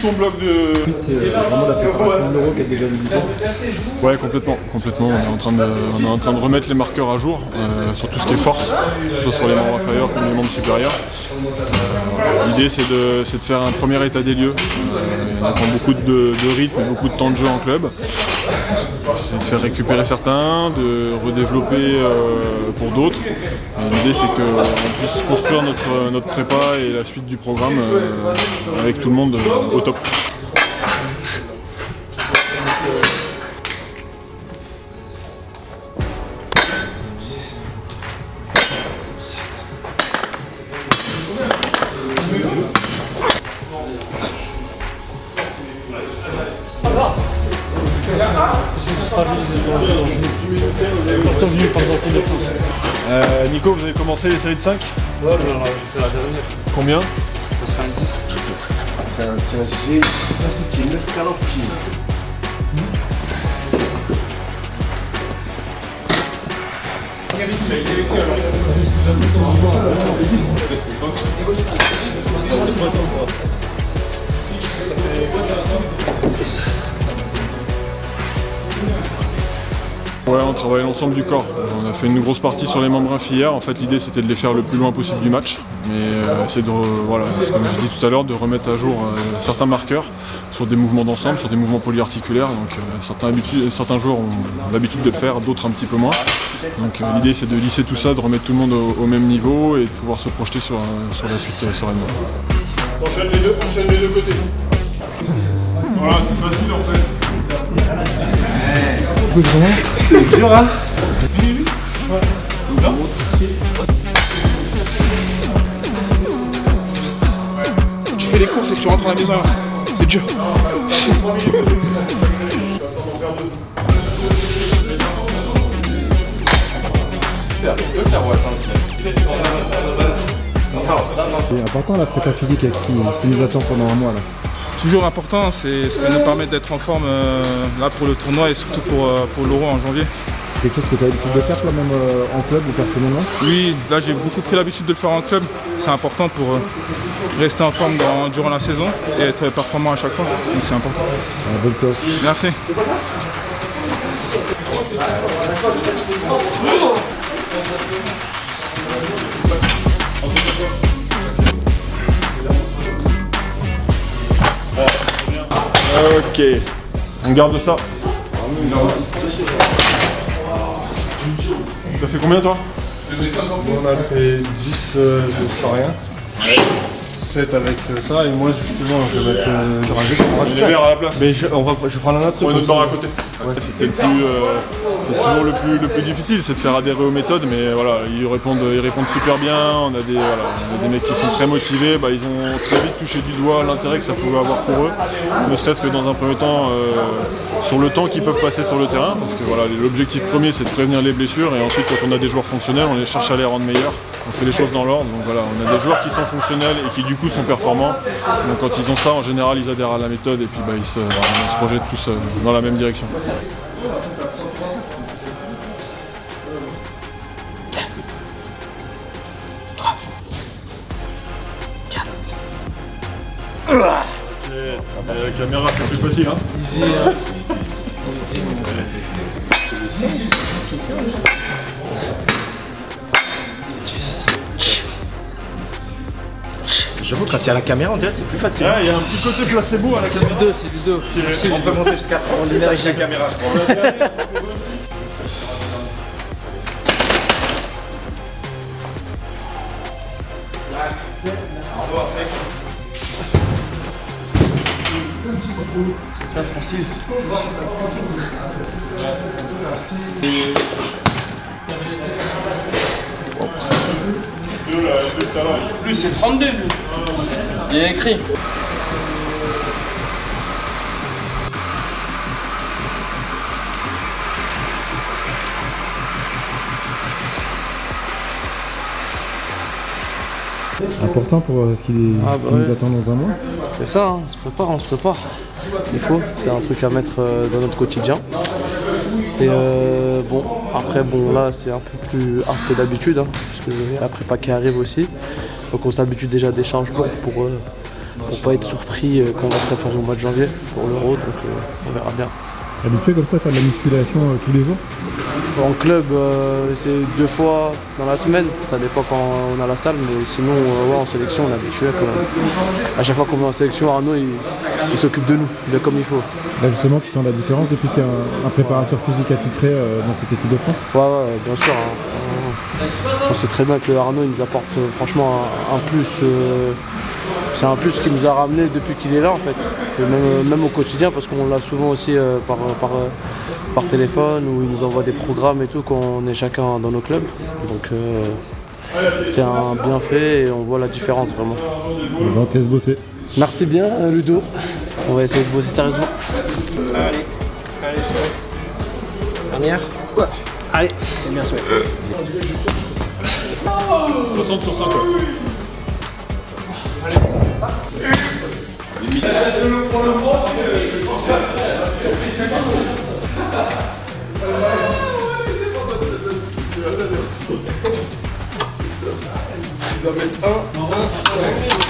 ton bloc de... C'est vraiment la préparation de l'Euro qui a déjà débuté. Ouais, complètement. On est en train de remettre les marqueurs à jour sur tout ce qui est force, soit sur les membres inférieurs comme les membres supérieurs. L'idée c'est de faire un premier état des lieux. On attend beaucoup de rythme et beaucoup de temps de jeu en club. C'est de faire récupérer certains, de redévelopper pour d'autres. L'idée c'est qu'on puisse construire notre prépa et la suite du programme avec tout le monde au top. Nico, vous avez commencé les séries de 5 ? Ouais, j'ai fait la dernière. Combien ? 90. Ouais, on travaille l'ensemble du corps. On a fait une grosse partie sur les membres inférieurs hier. En fait, l'idée c'était de les faire le plus loin possible du match. Mais c'est de, voilà, comme je dis tout à l'heure, de remettre à jour certains marqueurs sur des mouvements d'ensemble, sur des mouvements polyarticulaires. Donc certains joueurs ont l'habitude de le faire, d'autres un petit peu moins. Donc l'idée c'est de lisser tout ça, de remettre tout le monde au même niveau et de pouvoir se projeter sur la suite sereinement. Enchaîne les deux côtés. Voilà, c'est facile en fait. C'est dur, hein? Tu fais les courses et tu rentres à la maison. C'est dur. C'est important la prépa physique avec ce qui nous attend pendant un mois là. Toujours important, c'est ce qui nous permet d'être en forme là pour le tournoi et surtout pour l'Euro en janvier. C'est quelque chose que tu as l'habitude de faire toi même en club ou personnellement? Oui, là j'ai beaucoup pris l'habitude de le faire en club. C'est important pour rester en forme durant la saison et être performant à chaque fois. Donc c'est important. Bonne sauce. Merci. Ok, on garde ça. T'as fait combien toi? On a fait 10 sans rien. 7 avec ça et moi justement je vais mettre Les verres à la place. mais je prends un autre On truc. est à côté. Ouais. C'était toujours le plus difficile, c'est de faire adhérer aux méthodes, mais voilà, ils répondent super bien. On a des mecs qui sont très motivés, ils ont très vite touché du doigt l'intérêt que ça pouvait avoir pour eux, ne serait-ce que dans un premier temps sur le temps qu'ils peuvent passer sur le terrain, parce que voilà, l'objectif premier c'est de prévenir les blessures et ensuite quand on a des joueurs fonctionnels, on les cherche à les rendre meilleurs. On fait les choses dans l'ordre, donc voilà, on a des joueurs qui sont fonctionnels et qui du coup sont performants. Donc quand ils ont ça, en général, ils adhèrent à la méthode et puis ils se projettent tous dans la même direction. La caméra c'est plus facile, hein. Easy, J'avoue, quand il y a la caméra, on dirait que c'est plus facile. Il y a un petit côté placebo à la caméra. C'est du dos. On peut monter jusqu'à 36 avec la caméra, je crois. C'est ça, Francis. Plus c'est 32 lui. Il y a écrit. Important pour ce qui nous attend dans un mois. C'est ça, hein, on se prépare. Il faut, c'est un truc à mettre dans notre quotidien. Et après là c'est un peu plus hard que d'habitude, hein, parce qu'il y a la prépa qui arrive aussi. Donc on s'habitue déjà à des charges lourdes pour pas être surpris quand on va se préparer au mois de janvier pour l'Euro, donc on verra bien. Habitué comme ça à faire de la musculation tous les jours? En club, c'est 2 fois dans la semaine, ça dépend quand on a la salle, mais sinon, ouais, en sélection, on est habitué quand même. À chaque fois qu'on va en sélection, Arnaud, il s'occupe de nous, bien comme il faut. Là justement, tu sens la différence depuis qu'il y a un préparateur physique attitré dans cette équipe de France? Ouais, bien sûr. Hein. On sait très bien que Arnaud, il nous apporte franchement un plus. C'est un plus qu'il nous a ramené depuis qu'il est là en fait. Et même au quotidien, parce qu'on l'a souvent aussi par téléphone, où il nous envoie des programmes et tout quand on est chacun dans nos clubs. Donc c'est un bienfait et on voit la différence vraiment. On te laisse bosser. Merci bien Ludo. On va essayer de bosser sérieusement. Allez, dernière. Ouais. Allez, c'est bien souhait. 60 sur 50. Il doit mettre un.